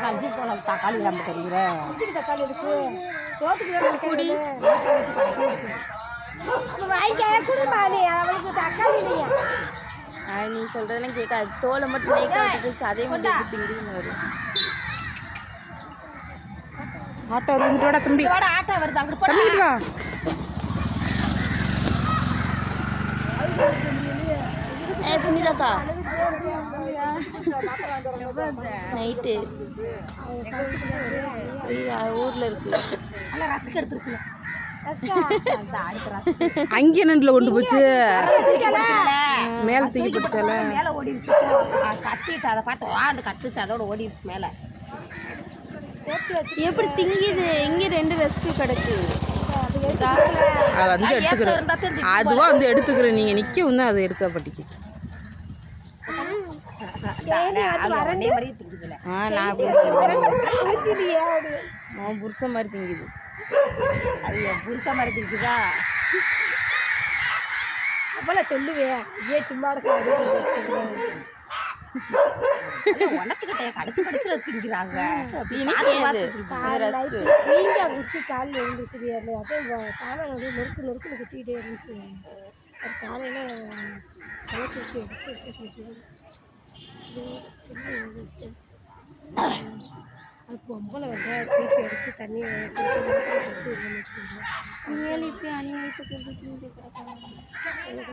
கஞ்சி போல தக்காளி நம்ம தெரியுறேன் தக்காளி இருக்கு தோட்டத்துக்கு அவளுக்கு தக்காளி இல்லையா நீ சொல்றதெல்லாம் கேட்காது. தோலை மட்டும் நீக்காது சதையை மட்டும் எடுத்து திங்குதுன்னு வரும். ஆட்டோ ரூமிட்டோட தம்பி ஆட்டோ வருது அங்கிட்டு போடா. புனிதாக்கா நைட்டு ஊர்ல இருக்கு. ரசிக்க எடுத்துருச்சு அங்கே நண்டுல கொண்டு போச்சு மேல தூக்கி பிடிச்சால மேல ஓடிடுச்சு கத்திட்டு அதை பார்த்து வாண்டு கத்துச்சு அதோட ஓடிடுச்சு மேல எப்படி திங்குது. இங்கே 2 ரெஸ்ட் கிடக்கு. அது வந்து எடுத்துக்கிறேன் அதுவும் வந்து எடுத்துக்கிறேன். நீங்க நிக்க வந்து அதை எடுக்க பட்டிக்கு புருஷ மாதிரி திங்குது. அது புருஷ மாதிரி திங்குதா அப்பல சொல்லுவேன் ஏன் சும்மா உடச்சுக்கிட்டே கடிச்சு கடிச்சு திங்கிறாங்க. குச்சி காலில் இருந்துச்சு அதே காலை நொறுக்கு நொறுக்குன்னு குத்திக்கிட்டே இருந்துச்சு. அது காலையில் களைச்சி வச்சு எடுத்து அது பொம்பளை வந்து தூக்கி அடித்து தண்ணியை கொடுத்து அநியாயத்துக்கு